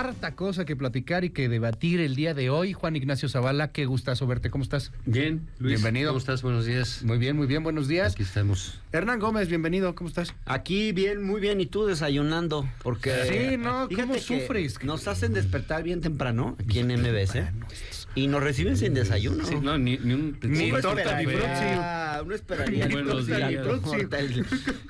harta cosa que platicar y que debatir el día de hoy. Juan Ignacio Zavala, qué gustazo verte. ¿Cómo estás? Bien, Luis. Bienvenido. ¿Cómo estás? Buenos días. Muy bien, buenos días. Aquí estamos. Hernán Gómez, bienvenido. ¿Cómo estás? Aquí bien, muy bien. ¿Y tú desayunando? Porque Sí, no, fíjate ¿cómo que sufres? nos hacen despertar bien temprano aquí en MBS y nos reciben sin desayuno. Sí, no, ni un... Ni sí, torta, ni Uno esperaría Buenos días.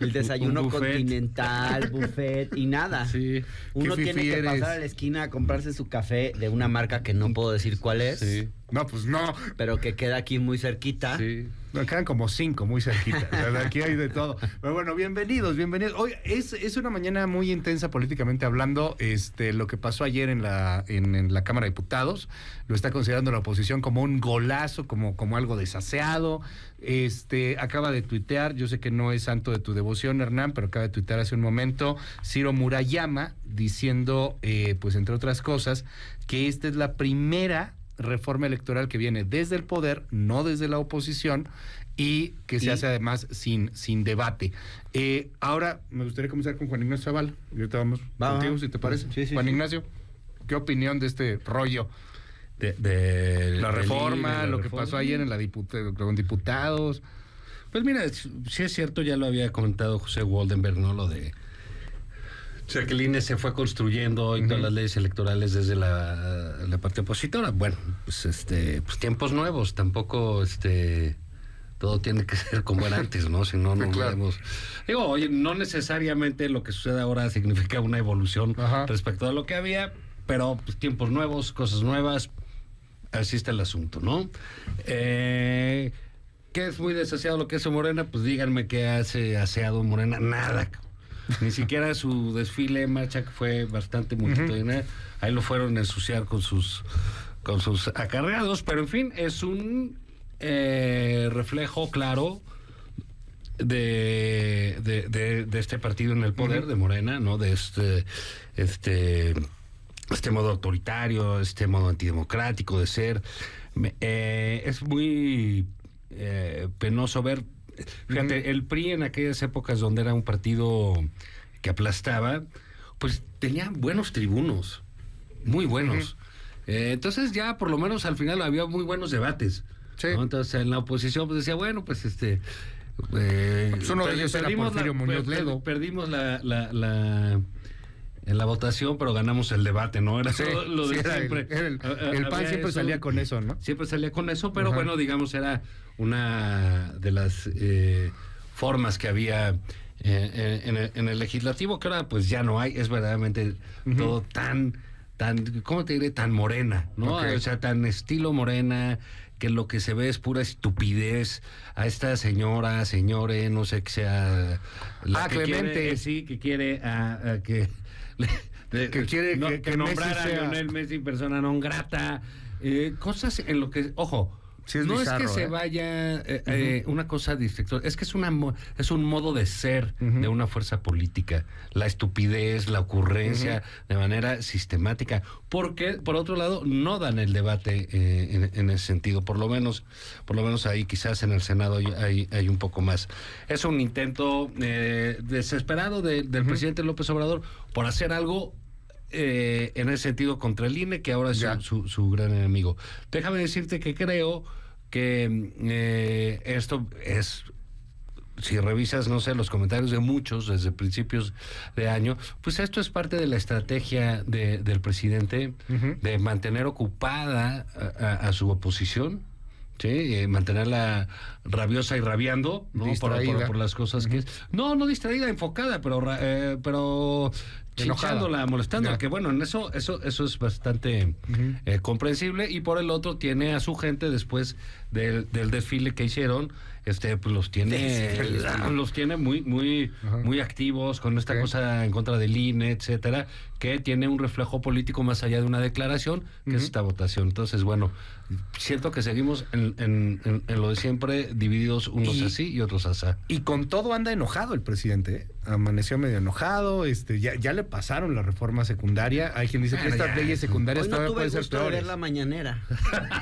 el desayuno Un buffet. continental, buffet y nada. Sí. Uno Qué tiene fifí que eres. pasar a la esquina a comprarse su café de una marca que no puedo decir cuál es, Sí. No, pues no. pero que queda aquí muy cerquita. Sí. Me quedan como 5 muy cerquita. O sea, aquí hay de todo. Pero bueno, bienvenidos. Hoy es una mañana muy intensa políticamente hablando. Lo que pasó ayer en la Cámara de Diputados lo está considerando la oposición como un golazo, como algo desaseado. Acaba de tuitear, yo sé que no es santo de tu devoción, Hernán, pero acaba de tuitear hace un momento Ciro Murayama diciendo, pues entre otras cosas, que esta es la primera reforma electoral que viene desde el poder, no desde la oposición, y que se hace además sin debate. Ahora me gustaría comenzar con Juan Ignacio Zavala. Y ahorita vamos contigo, si te parece. Sí, Juan sí. Ignacio, ¿qué opinión de este rollo? De La reforma, la lo que reforma. pasó ayer en con diputados. Pues mira, sí es cierto, ya lo había comentado José Waldenberg, ¿no? Lo de... O sea, que el INE se fue construyendo y todas las leyes electorales desde la parte opositora. Bueno, pues pues tiempos nuevos, tampoco todo tiene que ser como era antes, ¿no? Si no, no claro. podemos... Digo, oye, no necesariamente lo que sucede ahora significa una evolución Ajá. respecto a lo que había, pero pues tiempos nuevos, cosas nuevas, así está el asunto, ¿no? ¿Qué es muy desaseado lo que hace Morena? Pues díganme qué hace aseado Morena. Nada, ni siquiera su desfile en marcha, que fue bastante multitudinario, ahí lo fueron a ensuciar con sus acarreados, pero en fin, es un reflejo claro de este partido en el poder, de Morena, ¿no? De este modo autoritario, este modo antidemocrático de ser. Es muy penoso ver. Fíjate, el PRI en aquellas épocas donde era un partido que aplastaba, pues tenía buenos tribunos, muy buenos. Entonces ya por lo menos al final había muy buenos debates. Sí. ¿No? Entonces en la oposición pues decía, bueno, pues Pues uno de ellos era Porfirio Muñoz Ledo. Perdimos en la votación, pero ganamos el debate, ¿no? Era Sí, todo lo de sí, siempre. el PAN Había siempre eso. salía con eso, ¿no? Siempre salía con eso, pero Ajá. bueno, digamos, era una de las formas que había en el legislativo, que ahora pues ya no hay, es verdaderamente todo tan, ¿cómo te diré? Tan Morena, ¿no? Ok. O sea, tan estilo Morena, que lo que se ve es pura estupidez. A esta señora, señore, no sé, que sea la que Clemente. quiere, sí, que quiere que... Que quiere que nombrar Messi a sea- Lionel Messi persona non grata, cosas en lo que, ojo, Sí, es no bizarro, es que se vaya una cosa distractora, es que es un modo de ser de una fuerza política, la estupidez, la ocurrencia de manera sistemática, porque por otro lado no dan el debate en ese sentido, por lo menos ahí quizás en el Senado hay un poco más. Es un intento desesperado del presidente López Obrador por hacer algo en ese sentido contra el INE, que ahora es Ya. su gran enemigo. Déjame decirte que creo que esto es, si revisas, no sé, los comentarios de muchos desde principios de año, pues esto es parte de la estrategia del presidente de mantener ocupada a su oposición. Sí, mantenerla rabiosa y rabiando, ¿no? Distraída. Por las cosas que es. No distraída, enfocada, pero chinchándola, molestándola, Ya. que bueno, en eso es bastante comprensible. Y por el otro tiene a su gente después del desfile que hicieron, pues los tiene muy activos con esta Ok. cosa en contra del INE, etcétera, que tiene un reflejo político más allá de una declaración, que es esta votación. Entonces, bueno, siento que seguimos en lo de siempre, divididos unos así y otros asá. Y con todo anda enojado el presidente, ¿eh? Amaneció medio enojado, ya le pasaron la reforma secundaria. Hay quien dice que Bueno, estas ya. leyes secundarias Hoy no todavía tuve pueden el ser gusto de peores. ver la mañanera.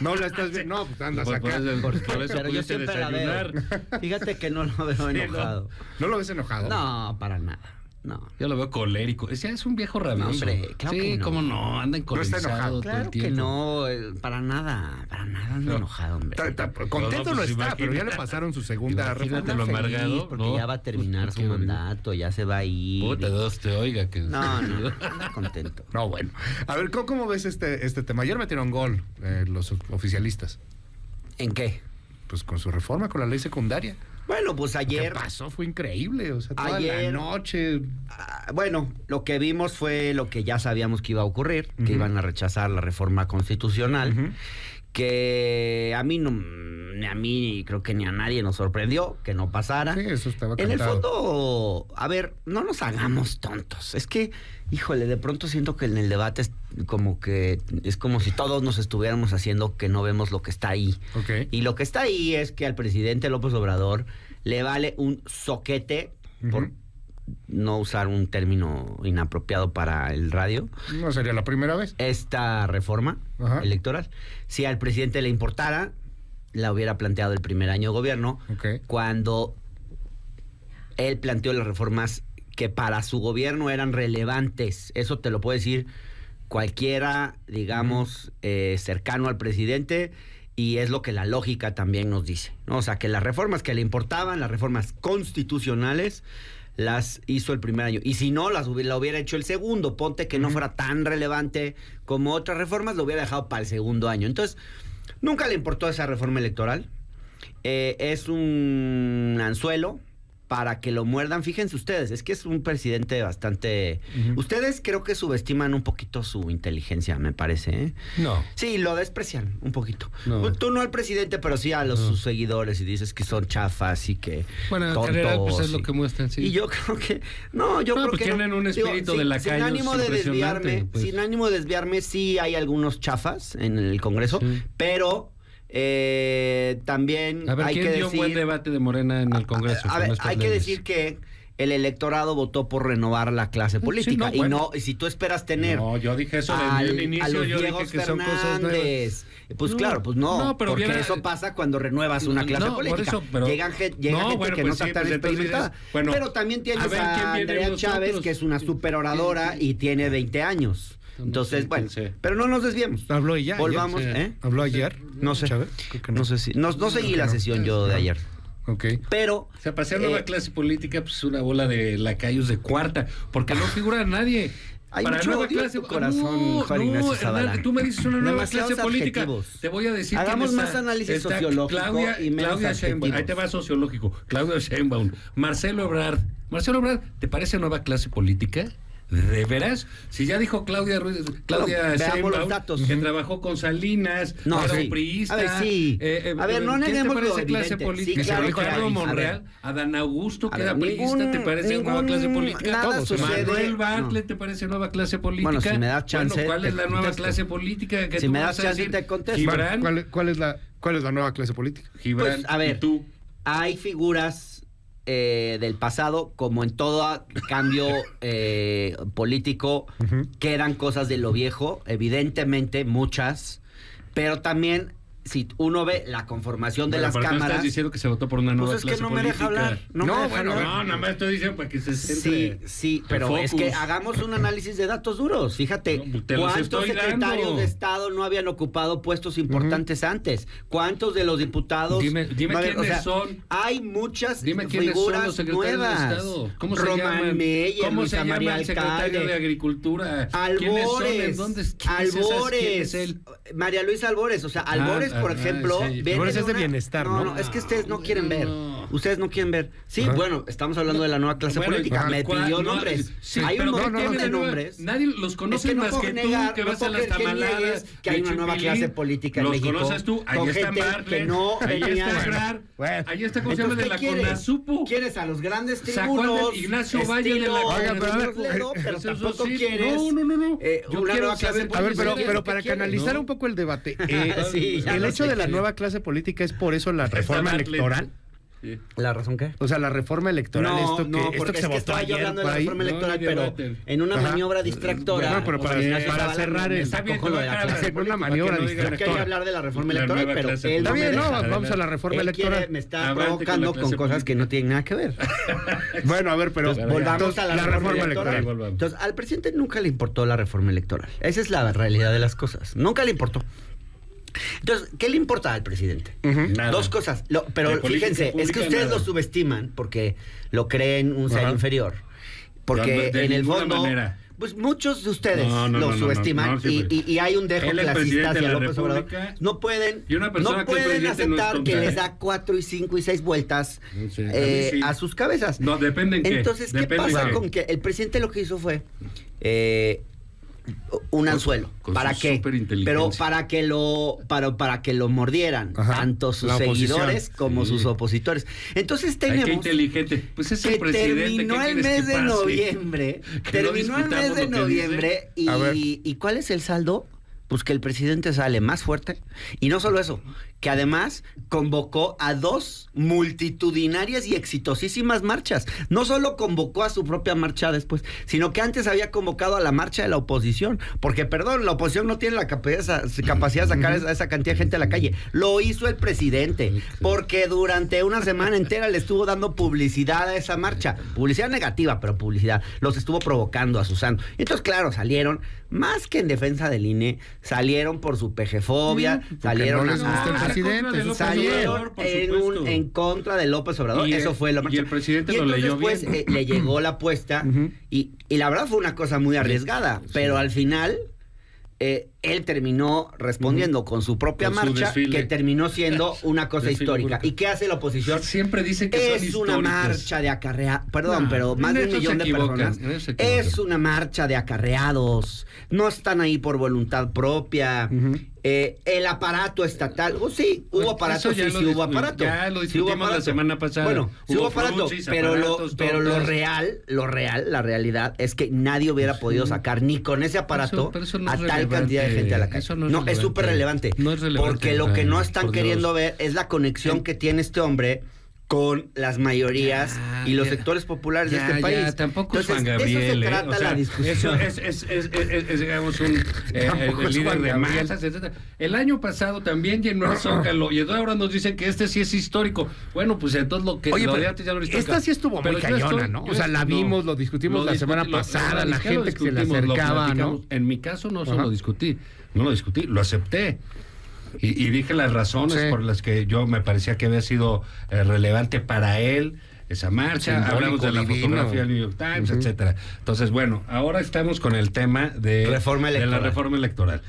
No la estás viendo, no, pues andas Por acá. eso Pero yo pudiste siempre la veo. desayunar. Fíjate que no lo veo enojado. ¿No lo ves enojado? No, para nada. No. Yo lo veo colérico. Es un viejo rabioso. No, hombre, claro sí, que no. cómo no, anda No está encolerizo enojado. todo el Claro tiempo. que no, para nada ando enojado, hombre. Contento no pues, está, pero ya le imagínate. pasaron su segunda Imagínate reforma. lo amargado. Porque ¿no? ya va a terminar su Quiero- mandato, ya se va a ir. Puta, Dios te oiga. Que... No, anda contento. No, bueno. A ver, ¿cómo ves este tema? Ayer metieron gol los oficialistas. ¿En qué? Pues con su reforma, con la ley secundaria. Bueno, pues ¿Qué ayer... pasó? Fue increíble. O sea, toda la Ayer- noche. Bueno, lo que vimos fue lo que ya sabíamos que iba a ocurrir, Ujú. que iban a rechazar la reforma constitucional, Ujú. que a mí no, ni a mí creo que ni a nadie nos sorprendió que no pasara. Sí, eso estaba En el cantado. fondo, a ver, no nos hagamos tontos. Es que, híjole, de pronto siento que en el debate es como si todos nos estuviéramos haciendo que no vemos lo que está ahí. Ok. Y lo que está ahí es que al presidente López Obrador le vale un soquete, por Ujú. no usar un término inapropiado para el radio, No sería la primera vez. esta reforma Ajá. electoral. Si al presidente le importara, la hubiera planteado el primer año de gobierno, Ok. cuando él planteó las reformas que para su gobierno eran relevantes. Eso te lo puede decir cualquiera, digamos, cercano al presidente, y es lo que la lógica también nos dice, ¿no? O sea, que las reformas que le importaban, las reformas constitucionales, las hizo el primer año. Y si no, la hubiera hecho el segundo. Ponte que no fuera tan relevante como otras reformas, lo hubiera dejado para el segundo año. Entonces, nunca le importó esa reforma electoral. Es un anzuelo para que lo muerdan. Fíjense ustedes, es que es un presidente bastante... Ujú. Ustedes creo que subestiman un poquito su inteligencia, me parece, ¿eh? No. Sí, lo desprecian un poquito. No. Pues tú no al presidente, pero sí a sus seguidores, y dices que son chafas y que Bueno, en tontos, general, pues es lo y- que muestran, sí. Y yo creo que... No, yo No, creo pues que... tienen un espíritu de lacayos Sin ánimo de impresionante, desviarme, pues. sin ánimo de desviarme, sí hay algunos chafas en el Congreso, Sí. pero también A ver, hay ¿quién que dio decir... un buen debate de Morena en el Congreso? A con ver, estas hay que leyes? decir que el electorado votó por renovar la clase política. no, bueno. Y si tú esperas tener No, yo dije eso al- desde el a inicio, los yo dije Diegos que son cosas nuevas. Fernández, pues No, claro, pues no, no, pero porque hubiera- eso pasa cuando renuevas una clase No, por política. eso, pero- llega No, gente bueno, que pues no sí, está tan pues entonces experimentada. dices, bueno, pero también tienes a ver, ¿quién a viene Andrea los Chávez, otros? que es una superoradora y tiene 20 años. Entonces, sí, bueno, sí. pero no nos desviemos. Habló ella. Volvamos, ayer, sí. ¿eh? ¿Habló ayer? No sé. Chávez? Creo que No sé si... No seguí la sesión yo de ayer. Ok. Pero... O sea, para ser nueva clase política, pues una bola de lacayos de cuarta, porque no figura nadie. Hay Para mucho nueva odio en clase tu corazón, Juan Ignacio Zavala. Hernán, tú me dices una nueva Demasiados clase política. adjetivos. Te voy a decir Hagamos quién más análisis sociológico Claudia, y menos Claudia Sheinbaum. adjetivos. Ahí te va sociológico. Claudia Sheinbaum. Marcelo Ebrard. Marcelo Ebrard, ¿te parece nueva clase política? ¿De veras? Si ya dijo Claudia Bueno, veamos Sheinbaum los datos. que trabajó con Salinas, No, era sí. un priista. A ver, sí. A ver, no ¿quién neguemos te parece lo clase evidente. política? Sí, claro Ricardo que hay. Monreal, Adán Augusto, A que ver, era priista, ¿te parece nueva clase política? nada Todos. sucede. Manuel Bartlett, No. ¿te parece nueva clase política? Bueno, si me das chance, Bueno, ¿cuál es la te nueva contesto. clase política que Si tú me vas das a chance, decir? te contesto. Gibran, ¿Cuál es la nueva clase política? Gibran, Pues, a ver, y tú. hay figuras del pasado, como en todo cambio político, Ujú. que eran cosas de lo viejo, evidentemente muchas, pero también si uno ve la conformación de Bueno, las pero tú cámaras... estás diciendo que se votó por una nueva Pues es que clase no me deja política. hablar. No me deja bueno, hablar. no, nada más estoy diciendo para que se Sí, centre. sí, el pero es que focus. hagamos un análisis de datos duros. Fíjate, No, te los ¿cuántos estoy secretarios dando. de Estado no habían ocupado puestos importantes antes? ¿Cuántos de los diputados? Dime no habían- quiénes son. Hay muchas Dime quiénes figuras son los secretarios nuevas. de Estado. ¿Cómo se Román llaman? Meyer, ¿Cómo Luisa se llama María el secretario Alcalde, de Agricultura? ¿Quiénes son? ¿En Albores, dónde? ¿Quién es esa? ¿Quién es él? María Luisa Albores, o sea, Albores, por ejemplo, sí. viene Albores es de una- bienestar, ¿no? No, es que ustedes no quieren ver. No. Ustedes no quieren ver. Sí, Ajá. bueno, estamos hablando de la nueva clase Bueno, política. Me ¿cuál? pidió No, nombres. sí, Hay pero un ¿qué montón tiene de de nueva? nombres. Nadie los conoce Es que no más puedo que negar, tú, que no vas a puedo las creer que tamaladas. niegues que hay de una nueva Chupilín. clase política en los México, conoces tú, ahí con está gente Bartlett, que no ahí venía- está Ebrard, Bueno. ahí está, ¿cómo se llama? De la Entonces, ¿qué quieres? CONASUPO. ¿Quieres a los grandes Sacó al de tribunos? Ignacio Valle de la estilo Oiga, pero a ver, Ríos Ledo, pero eso tampoco sí, quieres no. Yo una quiero nueva clase saber- política. A ver, pero ¿Qué para quieres? canalizar ¿no? un poco el debate, Sí, ya el lo hecho sé de la que- nueva clase política es por eso la reforma Bartlett. electoral. ¿La razón qué? O sea, la reforma electoral, esto porque que es se que votó estaba yo ayer hablando de la por ahí. reforma electoral, No, pero debate. en una Ajá. maniobra distractora. Bueno, pero José Ignacio para Zavala cerrar me está bien, sacó con lo de la te voy a clase hacer una política. maniobra Para que no digan Yo quería hablar de la reforma La electoral, nueva pero clase él no Está me bien, no, deja. vamos a la reforma Él electoral. me está Adelante provocando con la con clase cosas que no tienen nada que ver. Bueno, a ver, pero Entonces, Volvamos a la reforma electoral. Volvamos. Entonces, al presidente nunca le importó la reforma electoral. Esa es la realidad de las cosas. Nunca le importó. Entonces, ¿qué le importa al presidente? Nada. Dos cosas. Pero De política fíjense, es que pública, ustedes nada. lo subestiman porque lo creen un ser Ajá. inferior. Porque De en el ninguna fondo, manera. pues muchos de ustedes No, lo subestiman sí, y hay un dejo Él es clasista presidente de hacia la López Obrador. República, No pueden, y una persona no que es pueden presidente no es aceptar que tonta, les ¿eh? da 4 y 5 y 6 vueltas Sí, a mí sí. a sus cabezas. No, depende en qué. Entonces, ¿qué Depende pasa en qué. con que el presidente lo que hizo fue un anzuelo? con ¿Para su qué? superinteligencia. Pero para que lo mordieran Ajá, tanto sus la oposición. seguidores como Sí. sus opositores. Entonces Ay, qué tenemos inteligente. Pues es el que presidente. terminó ¿qué el quieres mes que de pase? noviembre. Que no Terminó el mes discutamos de lo que noviembre A ver. y ¿cuál es el saldo? Pues que el presidente sale más fuerte. Y no solo eso, que además convocó a 2 multitudinarias y exitosísimas marchas. No solo convocó a su propia marcha después, sino que antes había convocado a la marcha de la oposición. Porque, perdón, la oposición no tiene la capacidad de sacar esa cantidad de gente a la calle. Lo hizo el presidente, porque durante una semana entera le estuvo dando publicidad a esa marcha. Publicidad negativa, pero publicidad. Los estuvo provocando, asusando. Y entonces, claro, salieron, más que en defensa del INE, salieron por su pejefobia, salieron no les gusta el presidente, eso está bien. salieron por supuesto. en contra de López Obrador. Y Eso fue lo y el presidente lo entonces, leyó pues, bien. le llegó la apuesta y la verdad fue una cosa muy arriesgada, pero al final él terminó respondiendo con su propia Con su marcha, desfile. que terminó siendo una cosa Desfile histórica. público. ¿Y qué hace la oposición? Siempre dicen que son Es históricos. una marcha de acarreados. Perdón, No, pero más en de 1 eso millón se de equivocan, personas. en eso se equivocan. Es una marcha de acarreados. No están ahí por voluntad propia. El aparato estatal. Sí, hubo aparato, Eso ya sí, lo sí hubo discu- aparato. ya lo Sí hubo discutimos la aparato. semana pasada. Bueno, sí Hubo hubo aparato, frutsis, pero aparatos, lo tortas. real, la realidad es que nadie hubiera podido sacar ni con ese aparato Pero eso no a es tal relevante. cantidad de gente a la calle. Eso no es es relevante. súper relevante. No es relevante, Porque lo que no Jaime, están por Dios. queriendo ver es la conexión que tiene este hombre con las mayorías Ya, y los ya. sectores populares Ya, de este país. ya, tampoco es Entonces, Juan Gabriel. de eso se trata o sea, la discusión. Eso es, digamos, un Tampoco el es líder Juan de Gabriel. masas, etcétera. El año pasado también llenó el Zócalo y ahora nos dicen que este sí es histórico. Bueno, pues entonces lo que Oye, lo pero de antes ya no era histórico. esta sí estuvo muy Pero yo cañona, ¿no? O sea, la vimos, lo discutimos la semana pasada, la gente que se le acercaba, ¿no? En mi caso no Ajá. solo discutí, no lo discutí, lo acepté. Y dije las razones Sí. por las que yo me parecía que había sido relevante para él esa marcha. Simbólico, Hablamos de la divino. fotografía del New York Times, etcétera. Entonces, bueno, ahora estamos con el tema de Reforma de la electoral. reforma electoral.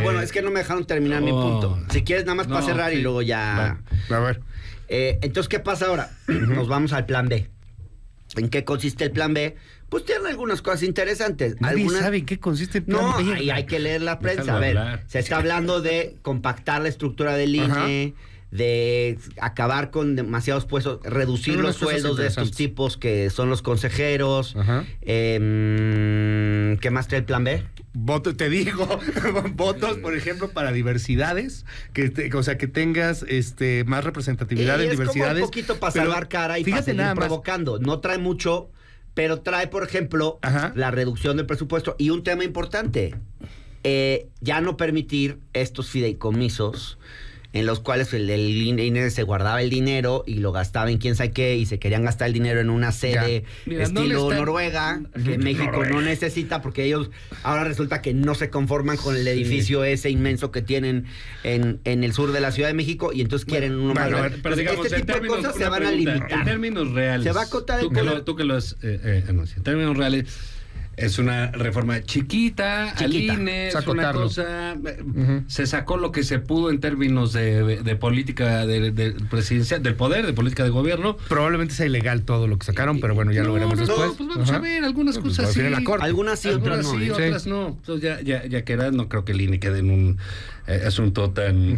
Bueno, es que no me dejaron terminar mi punto. Si quieres, nada más para cerrar y sí. luego ya. A ver. Entonces, ¿qué pasa ahora? Nos vamos al plan B. ¿En qué consiste el plan B? Pues tiene algunas cosas interesantes. Nadie Algunas... sabe en qué consiste el plan No, B. ahí hay que leer la prensa. Déjalo A ver, hablar. se está hablando de compactar la estructura del INE, de acabar con demasiados puestos, reducir Son los unas cosas sueldos de estos interesantes. tipos que son los consejeros. Ajá. ¿Qué más trae el plan B? Te digo, votos, por ejemplo, para diversidades, o sea, que tengas más representatividad Y en es diversidades. como un poquito para pero salvar cara y para fíjate seguir nada más. provocando. No trae mucho, pero trae, por ejemplo, Ajá. la reducción del presupuesto. Y un tema importante, ya no permitir estos fideicomisos en los cuales el INE se guardaba el dinero y lo gastaba en quién sabe qué y se querían gastar el dinero en una sede Mira, no le estilo están- Noruega, que México no necesita porque ellos ahora resulta que no se conforman con el edificio ese inmenso que tienen en el sur de la Ciudad de México y entonces quieren uno más bueno, grande. Pero digamos, este en tipo de términos, cosas se una van a pregunta, limitar. En términos reales. Se va a acotar el tú que poder. lo, tú que lo has anunciado. En términos reales, es una reforma chiquita, al INE, es una Sacotarlo. cosa... Se sacó lo que se pudo en términos de política de presidencial, del poder, de política de gobierno. Probablemente sea ilegal todo lo que sacaron, pero bueno, ya lo veremos después. Pues vamos Ajá. a ver, algunas Pues cosas al sí. final la Corte. Algunas sí, otras no. sí, ¿eh? otras no. Entonces ya que era, no creo que el INE quede en un asunto tan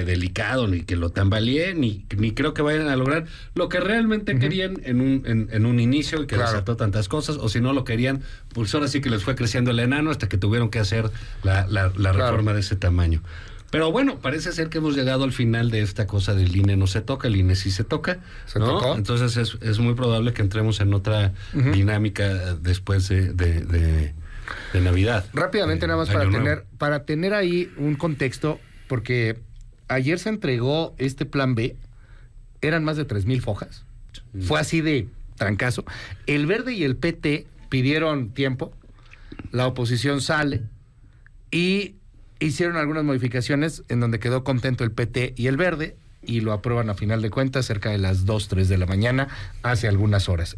delicado, ni que lo tambalee, ni creo que vayan a lograr lo que realmente querían en un inicio y que Claro. desató tantas cosas, o si no lo querían, pues ahora sí que les fue creciendo el enano hasta que tuvieron que hacer la reforma de ese tamaño. Pero bueno, parece ser que hemos llegado al final de esta cosa del INE no se toca, el INE sí se toca, ¿Se ¿no? tocó? Entonces es muy probable que entremos en otra dinámica después de Navidad. Rápidamente, nada más Año Nuevo. para tener ahí un contexto, porque ayer se entregó este plan B, eran más de 3,000 fojas. Fue así de trancazo. El Verde y el PT pidieron tiempo, la oposición sale y hicieron algunas modificaciones en donde quedó contento el PT y el Verde y lo aprueban a final de cuentas cerca de las 2, 3 de la mañana, hace algunas horas.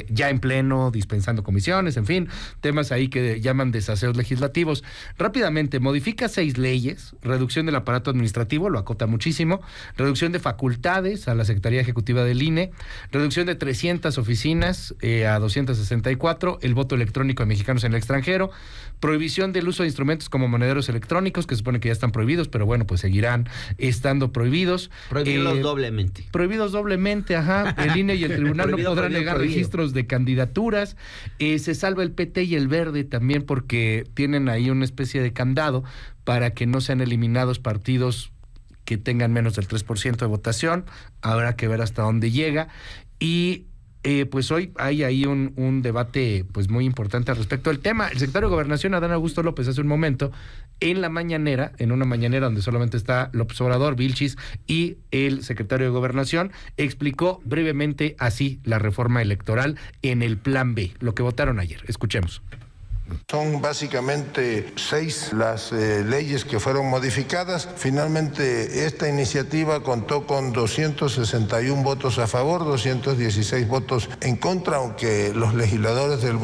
Ya en pleno, dispensando comisiones, en fin, temas ahí que llaman desaseos legislativos. Rápidamente, modifica 6 leyes, reducción del aparato administrativo, lo acota muchísimo, reducción de facultades a la Secretaría Ejecutiva del INE, reducción de 300 oficinas a 264, el voto electrónico de mexicanos en el extranjero, prohibición del uso de instrumentos como monederos electrónicos, que se supone que ya están prohibidos, pero bueno, pues seguirán estando prohibidos. Prohibirlos doblemente. Prohibidos doblemente, ajá. El INE y el tribunal no Prohibido, podrán prohibido, negar prohibido. registros de candidaturas. Se salva el PT y el Verde también porque tienen ahí una especie de candado para que no sean eliminados partidos que tengan menos del 3% de votación. Habrá que ver hasta dónde llega. Y pues hoy hay ahí un debate pues muy importante al respecto del tema. El secretario de Gobernación, Adán Augusto López, hace un momento, en la mañanera, en una mañanera donde solamente está López Obrador, Vilchis y el secretario de Gobernación, explicó brevemente así la reforma electoral en el Plan B, lo que votaron ayer. Escuchemos. Son básicamente 6 las leyes que fueron modificadas. Finalmente, esta iniciativa contó con 261 votos a favor, 216 votos en contra, aunque los legisladores del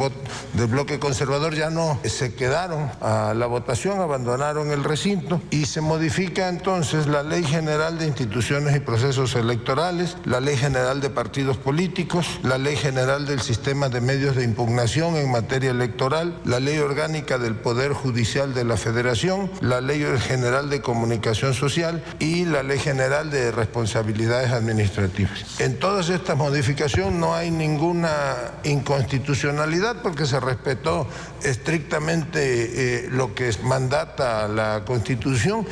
bloque conservador ya no se quedaron a la votación, abandonaron el recinto, y se modifica entonces la Ley General de Instituciones y Procesos Electorales, la Ley General de Partidos Políticos, la Ley General del Sistema de Medios de Impugnación en materia electoral, la Ley Orgánica del Poder Judicial de la Federación, la Ley General de Comunicación Social y la Ley General de Responsabilidades Administrativas. En todas estas modificaciones no hay ninguna inconstitucionalidad porque se respetó estrictamente lo que mandata la Constitución.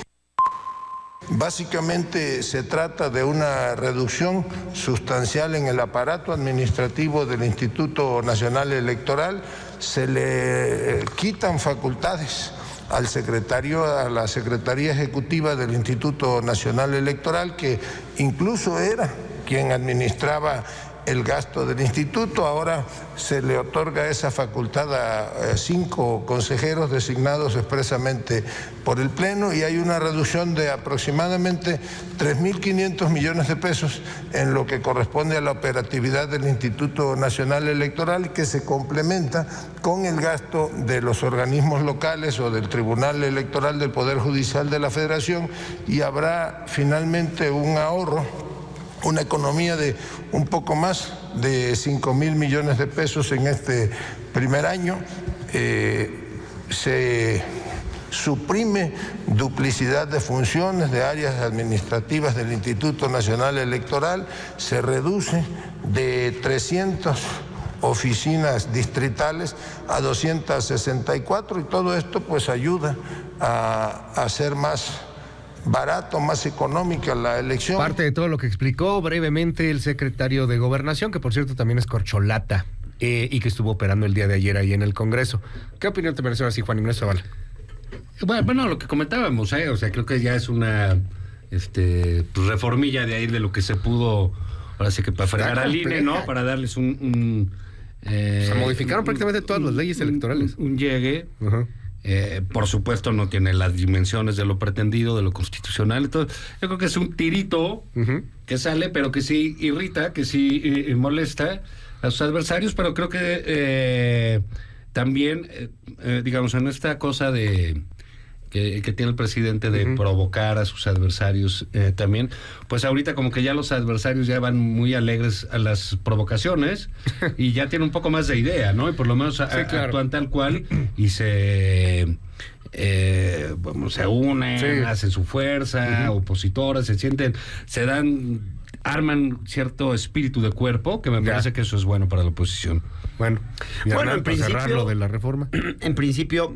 Básicamente se trata de una reducción sustancial en el aparato administrativo del Instituto Nacional Electoral. Se le quitan facultades al secretario, a la Secretaría Ejecutiva del Instituto Nacional Electoral, que incluso era quien administraba el gasto del instituto. Ahora se le otorga esa facultad a 5 consejeros designados expresamente por el Pleno, y hay una reducción de aproximadamente 3.500 millones de pesos en lo que corresponde a la operatividad del Instituto Nacional Electoral, que se complementa con el gasto de los organismos locales o del Tribunal Electoral del Poder Judicial de la Federación, y habrá finalmente un ahorro, una economía de un poco más de 5.000 millones de pesos en este primer año. Se suprime duplicidad de funciones de áreas administrativas del Instituto Nacional Electoral, se reduce de 300 oficinas distritales a 264, y todo esto pues ayuda a hacer más barato, más económica la elección. Parte de todo lo que explicó brevemente el secretario de Gobernación, que por cierto también es corcholata, y que estuvo operando el día de ayer ahí en el Congreso. ¿Qué opinión te merece ahora sí, Juan Ignacio Zavala? Bueno, lo que comentábamos, o sea, creo que ya es una pues reformilla de ahí de lo que se pudo, ahora sí que para fregar al INE, ¿no? Para darles se modificaron prácticamente todas las leyes electorales. Un llegue. Ajá. Por supuesto no tiene las dimensiones de lo pretendido, de lo constitucional. Entonces, yo creo que es un tirito que sale, pero que sí irrita, que sí molesta a sus adversarios, pero creo que también, digamos, en esta cosa de que tiene el presidente de provocar a sus adversarios también, pues ahorita como que ya los adversarios ya van muy alegres a las provocaciones y ya tienen un poco más de idea, ¿no? Y por lo menos actúan tal cual y se unen, hacen su fuerza, opositores, se sienten, arman cierto espíritu de cuerpo, que me parece que eso es bueno para la oposición. Bueno, en principio, cerrar lo de la reforma. En principio,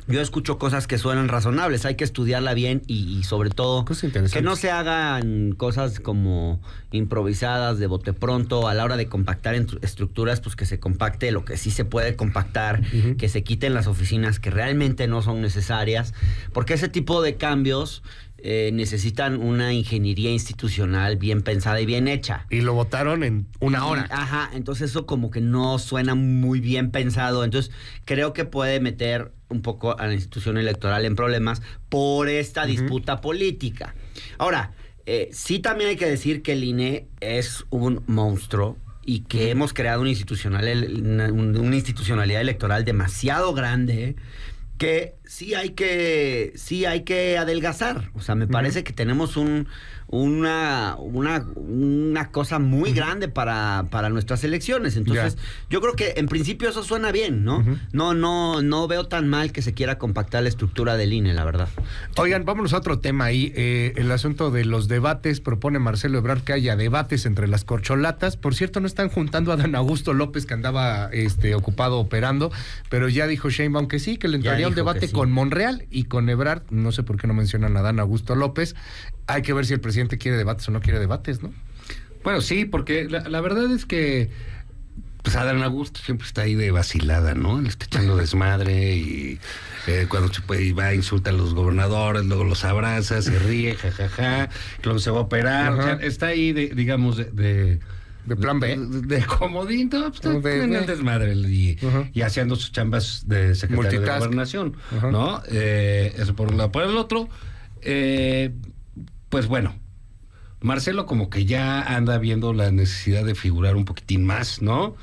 yo escucho cosas que suenan razonables, hay que estudiarla bien y sobre todo que no se hagan cosas como improvisadas de bote pronto a la hora de compactar estructuras, pues que se compacte lo que sí se puede compactar, que se quiten las oficinas que realmente no son necesarias, porque ese tipo de cambios necesitan una ingeniería institucional bien pensada y bien hecha. Y lo votaron en una hora. Ajá, entonces eso como que no suena muy bien pensado. Entonces creo que puede meter un poco a la institución electoral en problemas por esta disputa política. Ahora, sí también hay que decir que el INE es un monstruo y que hemos creado una institucionalidad electoral demasiado grande, que sí hay que adelgazar. O sea, me parece que tenemos una cosa muy grande para nuestras elecciones. Entonces, yo creo que en principio eso suena bien, ¿no? No veo tan mal que se quiera compactar la estructura del INE, la verdad. Oigan, vámonos a otro tema ahí. El asunto de los debates. Propone Marcelo Ebrard que haya debates entre las corcholatas. Por cierto, no están juntando a Dan Augusto López, que andaba ocupado operando, pero ya dijo Sheinbaum que sí, que le entraría un debate con Monreal y con Ebrard. No sé por qué no mencionan a Dan Augusto López. Hay que ver si el presidente quiere debates o no quiere debates, ¿no? Bueno, sí, porque la verdad es que pues Adán Augusto siempre está ahí de vacilada, ¿no? Le está echando desmadre y cuando se puede va, insulta a los gobernadores, luego los abraza, se ríe, jajaja, luego se va a operar. O sea, está ahí, digamos, de plan B. De comodín, no, pues, en el desmadre y haciendo sus chambas de secretario de Gobernación, ¿no? Eso por un lado. Por el otro, pues bueno, Marcelo como que ya anda viendo la necesidad de figurar un poquitín más, ¿no?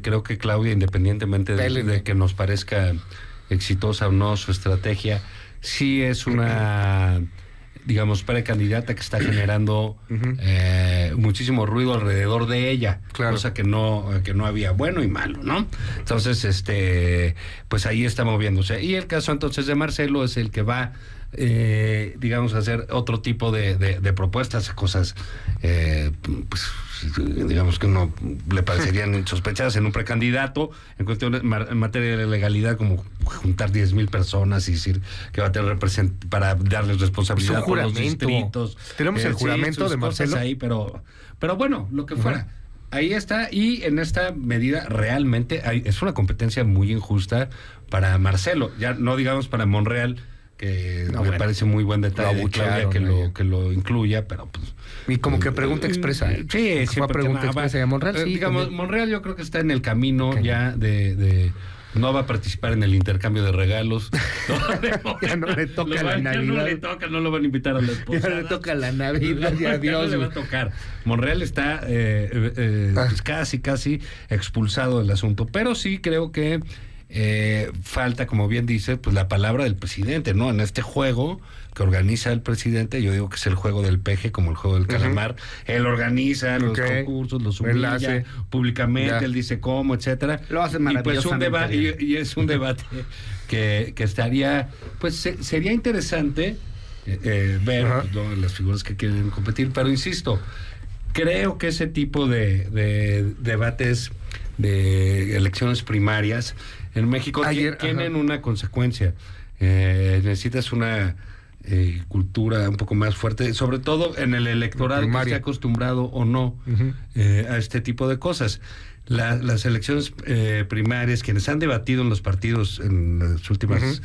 Creo que Claudia, independientemente de que nos parezca exitosa o no su estrategia, sí es una, digamos, precandidata que está generando muchísimo ruido alrededor de ella, cosa que no había, bueno y malo, ¿no? Entonces, pues ahí está moviéndose. Y el caso entonces de Marcelo es el que va, digamos, a hacer otro tipo de propuestas, cosas, pues, digamos que no le parecerían sospechadas en un precandidato, en cuestiones en materia de legalidad, como juntar 10,000 personas y decir que va a tener para darles responsabilidad por los distritos. Tenemos el juramento de Marcelo ahí, pero bueno, lo que fuera. Ahí está, y en esta medida realmente es una competencia muy injusta para Marcelo, ya no digamos para Monreal, que me parece muy buen detalle de Claudia que lo incluya, pero pues... Y como que pregunta expresa. Sí, fue pregunta expresa de Monreal. Sí, digamos, Monreal yo creo que está en el camino ya de no va a participar en el intercambio de regalos. Ya no le toca la Navidad. Ya no le toca, no lo van a invitar a la esposa. Ya no le toca la Navidad, ya Dios. No le va a tocar. Monreal está pues casi expulsado del asunto, pero sí creo que falta, como bien dice, pues la palabra del presidente, ¿no? En este juego que organiza el presidente, yo digo que es el juego del peje, como el juego del calamar. Él organiza los concursos, los humilla públicamente, él dice cómo, etcétera. Lo hace maravillosamente. Y es un debate que estaría, pues sería interesante ver las figuras que quieren competir, pero insisto, creo que ese tipo de debates de elecciones primarias en México tienen una consecuencia. Necesitas una cultura un poco más fuerte, sobre todo en el electorado que esté acostumbrado o no a este tipo de cosas. Las elecciones primarias, quienes han debatido en los partidos en las últimas,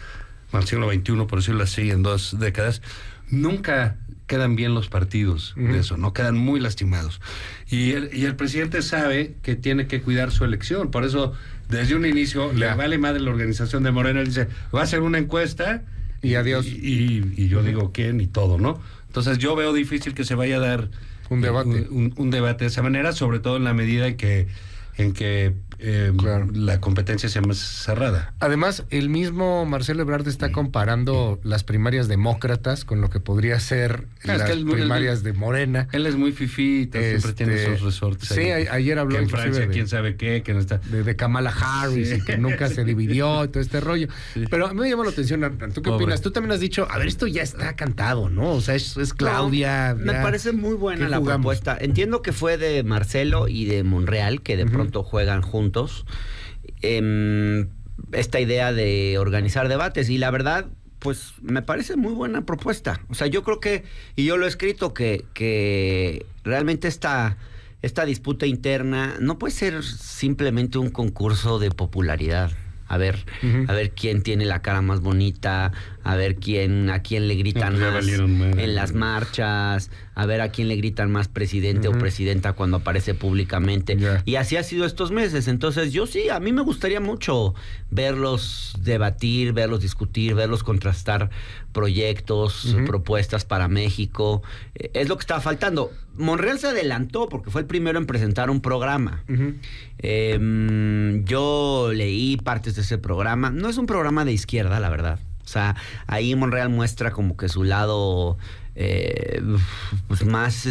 al siglo XXI, por decirlo así, en 2 décadas, nunca quedan bien los partidos de eso, no quedan muy lastimados. Y el presidente sabe que tiene que cuidar su elección, por eso desde un inicio le vale madre la organización de Morena, él dice, va a hacer una encuesta y adiós. Y yo digo quién y todo, ¿no? Entonces yo veo difícil que se vaya a dar un debate. Un debate de esa manera, sobre todo en la medida en que la competencia sea más cerrada. Además, el mismo Marcelo Ebrard está comparando las primarias demócratas con lo que podría ser las primarias de Morena. Él es muy fifí, siempre tiene esos resortes. Sí, ayer habló que en Francia, quién sabe qué, que no está. De Kamala Harris, y que nunca se dividió y todo este rollo. Sí. Pero a mí me llama la atención, Arnaldo, ¿tú qué opinas? Tú también has dicho, a ver, esto ya está cantado, ¿no? O sea, es Claudia. Me parece muy buena la propuesta. Entiendo que fue de Marcelo y de Monreal, que de pronto juegan juntos. esta idea de organizar debates. Y la verdad, pues me parece muy buena propuesta. O sea, yo creo que, y yo lo he escrito, que realmente esta disputa interna no puede ser simplemente un concurso de popularidad. A ver quién tiene la cara más bonita, a ver a quién le gritan más en las marchas, a ver a quién le gritan más presidente o presidenta cuando aparece públicamente. Y así ha sido estos meses. Entonces yo sí, a mí me gustaría mucho verlos debatir, verlos discutir, verlos contrastar proyectos, propuestas para México. Es lo que estaba faltando. Monreal se adelantó porque fue el primero en presentar un programa. Yo leí partes de ese programa. No es un programa de izquierda, la verdad. O sea, ahí Monreal muestra como que su lado pues más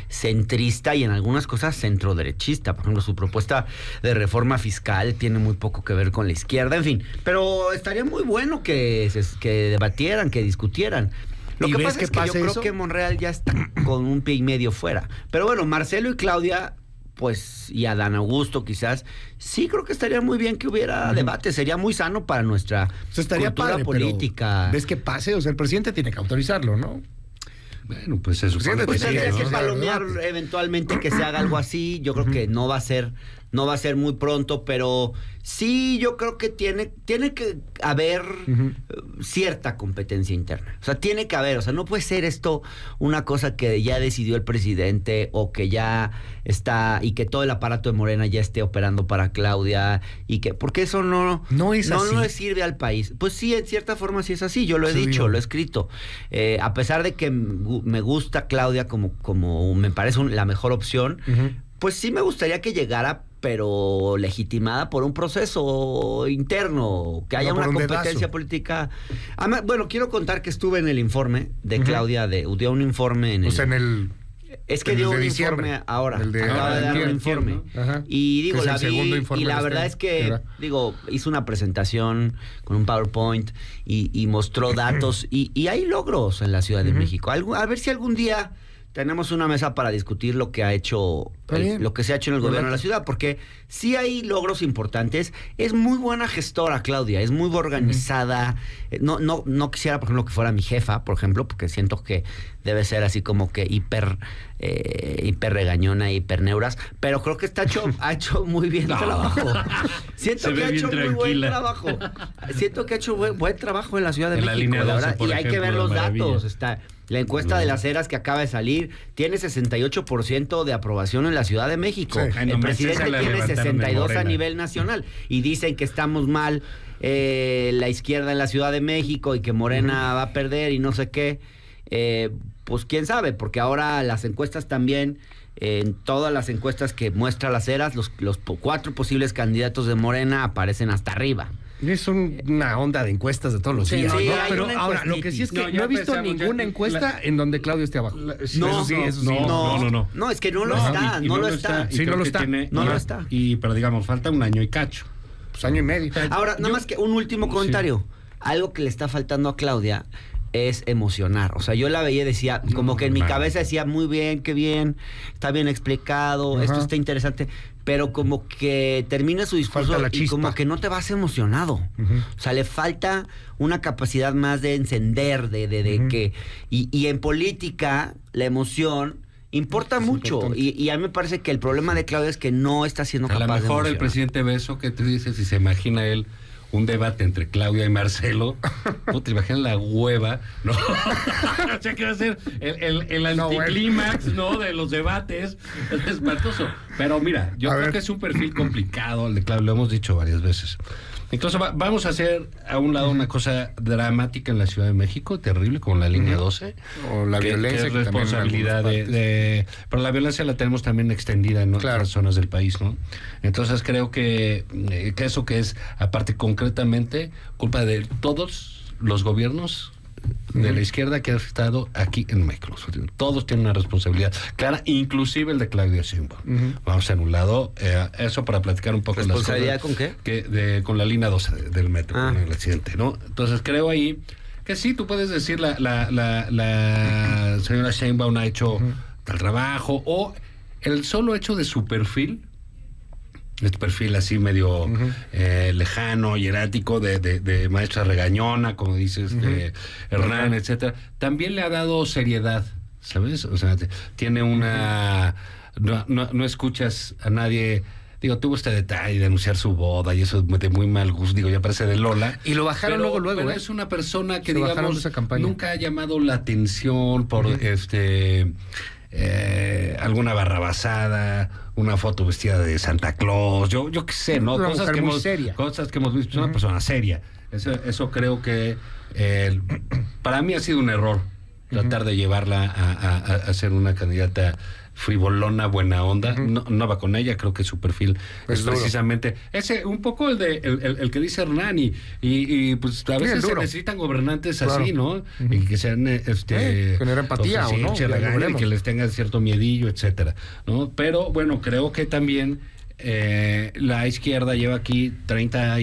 centrista y en algunas cosas centroderechista. Por ejemplo, su propuesta de reforma fiscal tiene muy poco que ver con la izquierda, en fin. Pero estaría muy bueno que debatieran, que discutieran. Lo que pasa es que yo creo que Monreal ya está con un pie y medio fuera. Pero bueno, Marcelo y Claudia, pues, y Adán Augusto quizás, sí creo que estaría muy bien que hubiera debate. Sería muy sano para nuestra cultura política. ¿Ves que pase? O sea, el presidente tiene que autorizarlo, ¿no? Bueno, pues eso. Pues tendría que palomear eventualmente que se haga algo así. Yo creo que no va a ser muy pronto, pero sí yo creo que tiene que haber cierta competencia interna. O sea, tiene que haber, o sea, no puede ser esto una cosa que ya decidió el presidente o que ya está y que todo el aparato de Morena ya esté operando para Claudia y que porque eso no es así. No le sirve al país. Pues sí, en cierta forma sí es así. Yo lo he dicho, lo he escrito. A pesar de que me gusta Claudia como me parece la mejor opción, pues sí me gustaría que llegara, pero legitimada por un proceso interno, que haya una competencia política. Además, bueno, quiero contar que estuve en el informe de Claudia, dio un informe en el... Es que dio un informe ahora, acaba de dar un informe. ¿No? Y digo, la vi, y la verdad es que, hizo una presentación con un PowerPoint y mostró datos, y hay logros en la Ciudad de México. A ver si algún día tenemos una mesa para discutir lo que ha hecho, lo que se ha hecho en el gobierno de la ciudad, porque sí hay logros importantes. Es muy buena gestora, Claudia, es muy organizada. No quisiera, por ejemplo, que fuera mi jefa, por ejemplo, porque siento que debe ser así como que hiper regañona, hiper neuras, pero creo que ha hecho muy bien trabajo. Siento que ha hecho muy buen trabajo. Siento que ha hecho buen trabajo en la Ciudad de México, la verdad, y hay que ver los datos. La encuesta de las Heras que acaba de salir tiene 68% de aprobación en la Ciudad de México. Sí. El presidente tiene 62 a nivel nacional. Y dicen que estamos mal la izquierda en la Ciudad de México y que Morena va a perder y no sé qué. Pues quién sabe, porque ahora las encuestas también, en todas las encuestas que muestra las Heras, los 4 posibles candidatos de Morena aparecen hasta arriba. Es una onda de encuestas de todos los días. Sí, ¿no? Pero ahora, lo que sí es que no he visto ninguna encuesta en donde Claudio esté abajo. No, es que no lo está. No lo está. Sí, no lo está. No lo está. Pero digamos, falta un año y cacho. Pues año y medio. Ahora, nada más que un último comentario. Algo que le está faltando a Claudia es emocionar. O sea, yo la veía y decía, como que en mi cabeza decía, muy bien, qué bien, está bien explicado, esto está interesante, pero como que termina su discurso y como que no te vas emocionado. O sea, le falta una capacidad más de encender, de que... Y en política, la emoción importa mucho. Y a mí me parece que el problema de Claudia es que no está siendo capaz de emocionar. A lo mejor el presidente ve eso que tú dices y se imagina él un debate entre Claudia y Marcelo. Te imaginas la hueva, ¿no? O sea, que va a ser el anticlímax, ¿no? De los debates. Es espantoso. Pero mira, yo creo que es un perfil complicado el de Claudia, lo hemos dicho varias veces. Entonces vamos a hacer a un lado una cosa dramática en la Ciudad de México, terrible, como la línea 12. O la violencia. Que es responsabilidad pero la violencia la tenemos también extendida en otras zonas del país, ¿no? Entonces creo que eso que es, aparte concretamente, culpa de todos los gobiernos de la izquierda que ha estado aquí en México. Todos tienen una responsabilidad clara, inclusive el de Claudia Sheinbaum. Vamos a un lado, eso para platicar un poco. ¿Responsabilidad con qué? Con la línea 12 del metro, con el accidente, ¿no? Entonces creo ahí que sí, tú puedes decir la señora Sheinbaum ha hecho tal trabajo, o el solo hecho de su perfil este perfil así medio lejano, hierático, de maestra regañona, como dices, Hernán, etcétera. También le ha dado seriedad, ¿sabes? O sea, tiene una... No escuchas a nadie... Digo, tuvo este detalle de anunciar su boda y eso de muy mal gusto, digo, ya parece de Lola. Y lo bajaron luego, pero es una persona que, se digamos, esa campaña. Nunca ha llamado la atención por alguna barrabasada, una foto vestida de Santa Claus, yo qué sé, ¿no? Cosas que hemos visto. Es una persona seria. Eso creo que para mí ha sido un error tratar de llevarla a ser una candidata frivolona, buena onda. No va con ella, creo que su perfil es precisamente ese, un poco el que dice Hernán, y pues a veces se necesitan gobernantes así, ¿no? Y que sean genera empatía, o no, y que les tengan cierto miedillo, etcétera, ¿no? Pero bueno, creo que también la izquierda lleva aquí 30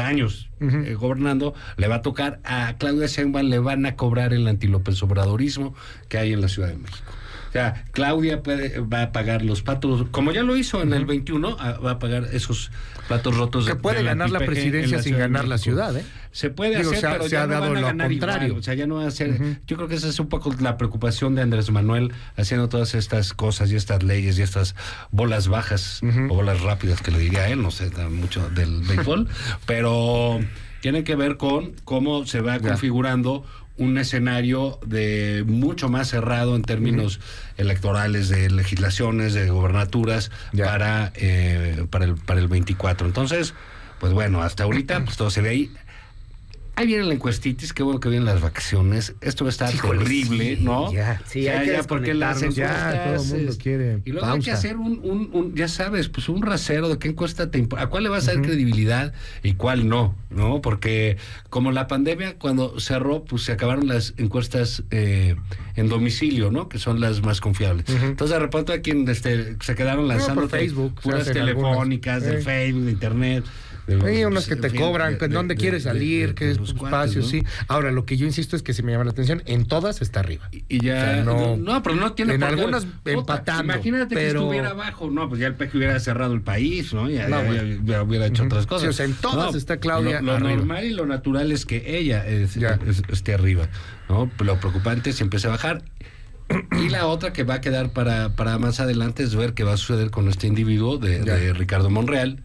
años gobernando. Le va a tocar a Claudia Sheinbaum, le van a cobrar el anti-López Obradorismo que hay en la Ciudad de México. O sea, Claudia va a pagar los patos, como ya lo hizo en el 21, va a pagar esos platos rotos. Que puede ganar la presidencia sin ganar la ciudad, ¿eh? Se puede hacer, pero ya no van a ganar igual. O sea, ya no va a ser... Yo creo que esa es un poco la preocupación de Andrés Manuel haciendo todas estas cosas y estas leyes y estas bolas bajas o bolas rápidas, que le diría a él, no sé mucho del béisbol, pero tiene que ver con cómo se va configurando un escenario de mucho más cerrado en términos electorales, de legislaciones, de gobernaturas para el 24. Entonces, pues bueno, hasta ahorita pues todo se ve ahí. Ahí viene la encuestitis, qué bueno que vienen las vacaciones. Esto va a estar horrible, ¿no? Ya, sí, hay que porque las encuestas, todo el mundo quiere y luego hay que hacer un ya sabes, pues un rasero de qué encuesta te importa, a cuál le vas a dar credibilidad y cuál no, porque como la pandemia cuando cerró, pues se acabaron las encuestas en domicilio, ¿no? Que son las más confiables. Entonces de repente aquí se quedaron lanzando Facebook, puras telefónicas, del Facebook, de internet. Hay unos que te cobran, dónde quieres salir, qué espacios, sí. Ahora, lo que yo insisto es que si me llama la atención, en todas está arriba. Y ya... O sea, no, pero no tiene... En algunas empatando. Imagínate que estuviera abajo. No, pues ya el PEC hubiera cerrado el país, ¿no? Ya hubiera hecho otras cosas. Sí, o sea, en todas está Claudia Lo normal y lo natural es que ella esté arriba, ¿no? Lo preocupante es si empieza a bajar. Y la otra que va a quedar para más adelante es ver qué va a suceder con este individuo de Ricardo Monreal,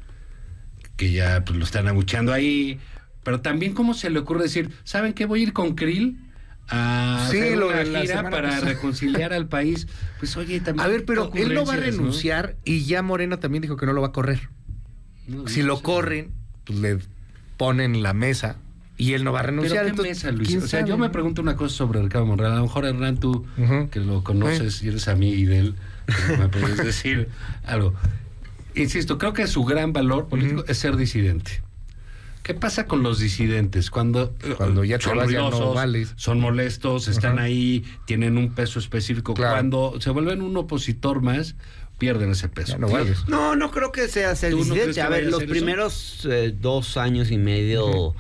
que ya pues, lo están abucheando ahí, pero también cómo se le ocurre decir, ¿saben qué? Voy a ir con Krill a hacer una gira para reconciliar al país. Pues oye, también... A ver, pero él no va a renunciar, y ya Morena también dijo que no lo va a correr. Si lo corren, pues le ponen la mesa y él no va a renunciar. ¿Pero qué mesa, Luis? O sea, yo me pregunto una cosa sobre Ricardo Monreal. A lo mejor, Hernán, tú, que lo conoces y eres amigo de él, me puedes decir algo. Insisto, creo que su gran valor político es ser disidente. ¿Qué pasa con los disidentes? Cuando ya son ruidosos, no vales, son molestos, están ahí, tienen un peso específico. Claro. Cuando se vuelven un opositor más, pierden ese peso. No creo que sea ser disidente. A ver, los primeros 2 años y medio...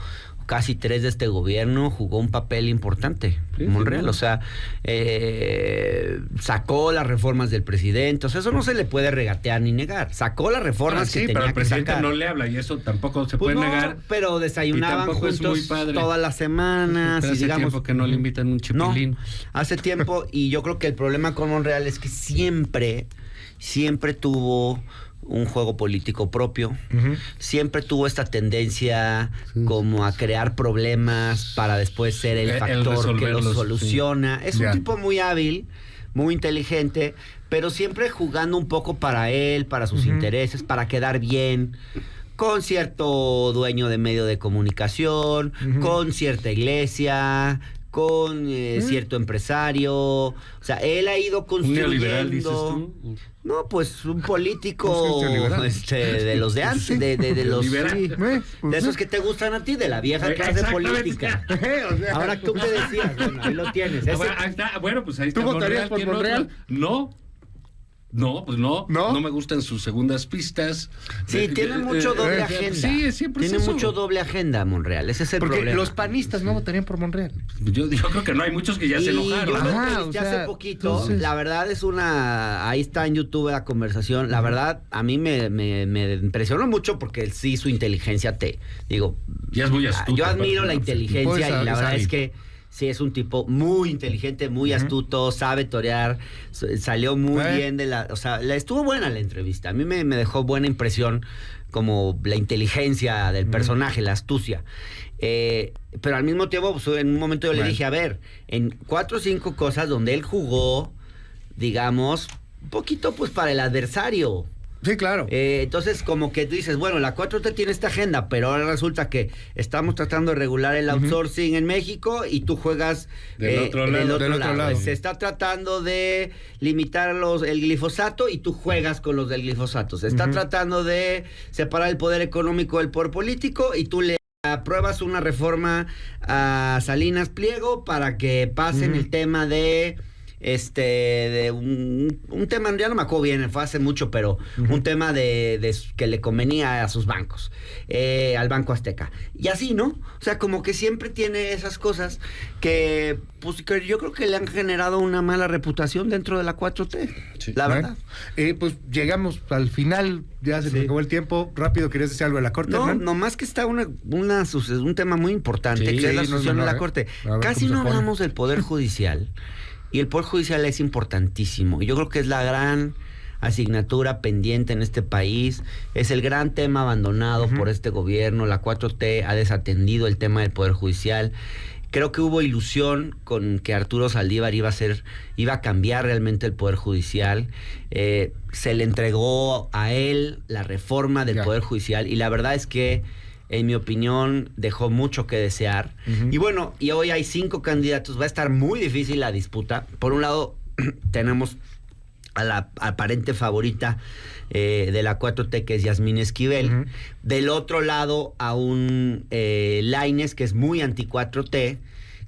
casi 3 de este gobierno, jugó un papel importante, Monreal. O sea, sacó las reformas del presidente. O sea, eso no se le puede regatear ni negar. Sacó las reformas que tenía que sacar. Pero el presidente no le habla y eso tampoco se puede negar. Pero desayunaban juntos todas las semanas. Pero hace tiempo que no le invitan un chipilín. No, hace tiempo, y yo creo que el problema con Monreal es que siempre tuvo un juego político propio, siempre tuvo esta tendencia como a crear problemas para después ser el factor que los soluciona. Es un tipo muy hábil, muy inteligente, pero siempre jugando un poco para él, para sus intereses, para quedar bien con cierto dueño de medio de comunicación, con cierta iglesia, con cierto empresario. O sea, él ha ido construyendo... ¿Un neoliberal, dices tú? No, pues un político de los de antes, de los de esos que te gustan a ti, de la vieja clase política. Ahora tú qué decías, bueno, ahí lo tienes. Bueno, pues ahí está. ¿Tú votarías por Monreal? No. No, pues no. ¿No? No me gustan sus segundas pistas. Sí, tiene mucho doble agenda. Sí, siempre tiene es eso. mucho doble agenda, Monreal. Ese es el Porque problema. los panistas no votarían por Monreal. Yo creo que no hay muchos que ya se Y enojaron. yo lo Ajá, entrevisté o sea, hace poquito. entonces- La verdad es ahí está en YouTube la conversación. La verdad, a mí me impresionó mucho porque sí, su inteligencia Ya es muy astuto. yo admiro la aparte, ¿no? inteligencia Pues, y la verdad sabe. es que sí es un tipo muy inteligente, muy astuto, sabe torear, salió muy bien o sea, estuvo buena la entrevista. A mí me dejó buena impresión como la inteligencia del personaje, la astucia. Pero al mismo tiempo, pues, en un momento yo le dije, a ver, en 4 o 5 cosas donde él jugó, digamos, un poquito pues para el adversario. Sí, claro. Entonces, como que tú dices, bueno, la 4T tiene esta agenda, pero ahora resulta que estamos tratando de regular el outsourcing en México y tú juegas Del otro lado. Se está tratando de limitar el glifosato y tú juegas con los del glifosato. Se está tratando de separar el poder económico del poder político y tú le apruebas una reforma a Salinas Pliego para que pasen el tema de un tema, ya no me acuerdo bien, fue hace mucho, pero un tema de que le convenía a sus bancos, al Banco Azteca. Y así, ¿no? O sea, como que siempre tiene esas cosas que, pues, que yo creo que le han generado una mala reputación dentro de la 4T, Sí. la verdad. Pues llegamos al final, ya se nos acabó el tiempo. Rápido, ¿querías decir algo de la Corte, No, Hernán? nomás que está un tema muy importante, Sí, que es la sí, no es sucesión de menor, la Corte. A ver Casi cómo no se pone. hablamos del Poder Judicial. Y el Poder Judicial es importantísimo. Y yo creo que es la gran asignatura pendiente en este país. Es el gran tema abandonado por este gobierno. La 4T ha desatendido el tema del Poder Judicial. Creo que hubo ilusión con que Arturo Saldívar iba a cambiar realmente el Poder Judicial. Se le entregó a él la reforma del Poder Judicial y la verdad es que, en mi opinión, dejó mucho que desear. Y bueno, y hoy hay 5 candidatos. Va a estar muy difícil la disputa. Por un lado, tenemos a la aparente favorita de la 4T, que es Yasmín Esquivel. Del otro lado, a un Lainez, que es muy anti-4T,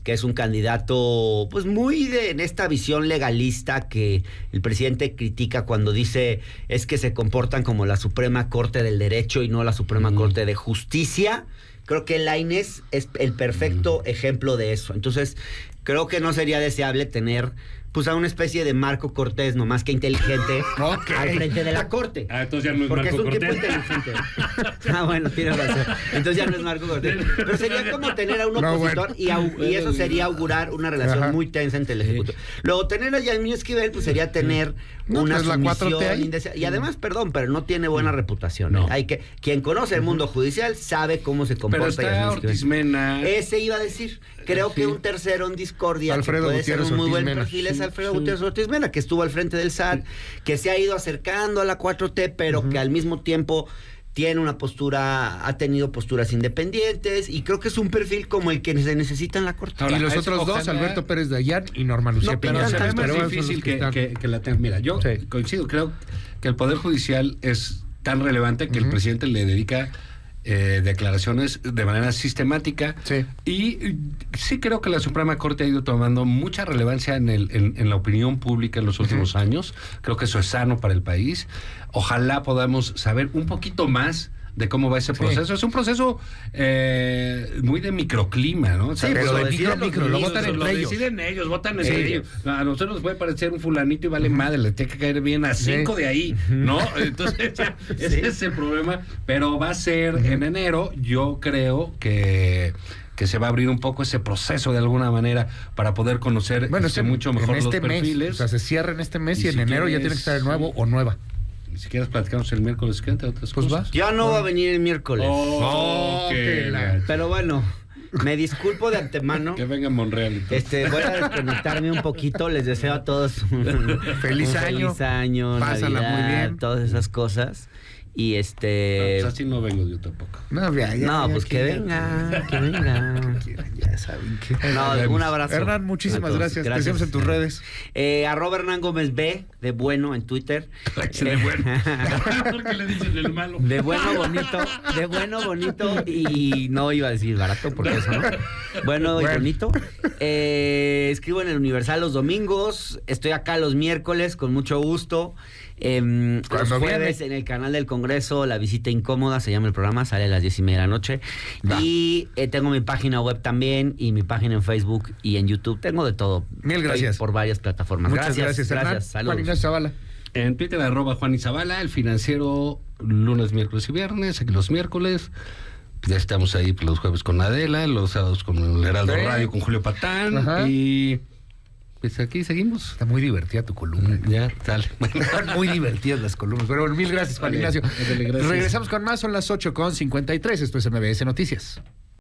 que es un candidato pues muy en esta visión legalista que el presidente critica cuando dice es que se comportan como la Suprema Corte del Derecho y no la Suprema Corte de Justicia. Creo que Lainez es el perfecto ejemplo de eso. Entonces, creo que no sería deseable tener pues a una especie de Marco Cortés, nomás que inteligente, al frente de la Corte. Entonces ya no es Porque Marco es un tipo Cortés. inteligente. Bueno, tienes razón. Entonces ya no es Marco Cortés. Pero sería como tener a un opositor y eso sería augurar una relación muy tensa entre el Ejecutivo. Luego, tener a Yasmín Esquivel, pues sería tener una pues la 4T sumisión ahí. indeseable. Y además, perdón, pero no tiene buena reputación. No. Quien conoce el mundo judicial sabe cómo se Pero comporta está Yasmín Ortiz Esquivel. Mena. Ese iba a decir. Creo que un tercero en discordia, Alfredo que puede Gutiérrez ser un muy Ortiz buen Mena. perfil, es Alfredo Gutiérrez Ortiz Mena, que estuvo al frente del SAT, que se ha ido acercando a la 4T, pero que al mismo tiempo tiene ha tenido posturas independientes, y creo que es un perfil como el que se necesita en la Corte. Ahora, y los otros dos, ojalá- Alberto Pérez Dayán y Norma Lucía No, Peña. Pero se ve Pero más son los difícil están. que la tenga. Mira, yo Sí. coincido, creo que el Poder Judicial es tan relevante que el presidente le dedica declaraciones de manera sistemática. Sí. Y sí creo que la Suprema Corte ha ido tomando mucha relevancia en la opinión pública en los últimos años. Creo que eso es sano para el país. Ojalá podamos saber un poquito más de cómo va ese proceso. Es un proceso muy de microclima, ¿no? O sea, pero pues, de lo deciden micro, los lo ministros, votan lo entre ellos. deciden ellos, votan Sí. entre ellos. A nosotros nos puede parecer un fulanito y vale madre, le tiene que caer bien a 5 de ahí, ¿no? Entonces, ese es el problema. Pero va a ser en enero. Yo creo que se va a abrir un poco ese proceso de alguna manera para poder conocer mucho mejor en los este mes. perfiles. O sea, se cierra en este mes y Y en si enero ya quieres, tiene que estar el nuevo o nueva. Si quieres platicamos el miércoles que entra otras Pues cosas. vas. Ya no va a venir el miércoles. Oh, que la- que Pero bueno, me disculpo de antemano. venga Monreal. entonces. Voy a desconectarme un poquito. Les deseo a todos un Feliz año. Feliz año, Pásala Navidad, muy bien. todas esas cosas. Y No, pues así no vengo yo tampoco. No, pues que venga, que venga. Ya saben que. No, un abrazo. Hernán, muchísimas a todos. gracias. Te seguimos en tus redes. @ Hernán Gómez B, de bueno en Twitter. De bueno. ¿Por qué le dicen el malo? De bueno, bonito y no iba a decir barato porque eso no. Bueno y bonito. Escribo en el Universal los domingos, estoy acá los miércoles con mucho gusto. Los jueves en el canal del Congreso, La Visita Incómoda, se llama el programa, sale a las 10:30 de la noche. Y tengo mi página web también, y mi página en Facebook y en YouTube. Tengo de todo. Mil gracias. Estoy por varias plataformas. Muchas gracias, Hernán. Saludos. Juan Ignacio Zavala. En Twitter, @Juan Izabala, El Financiero, lunes, miércoles y viernes, aquí los miércoles. Ya estamos ahí los jueves con Adela, los sábados con el Heraldo Radio, con Julio Patán. Ajá. Y pues aquí seguimos. Está muy divertida tu columna. Ya, sale. Están muy divertidas las columnas. Pero bueno, mil gracias, Juan Ignacio. Gracias. Regresamos con más, son las 8:53. Esto es MBS Noticias.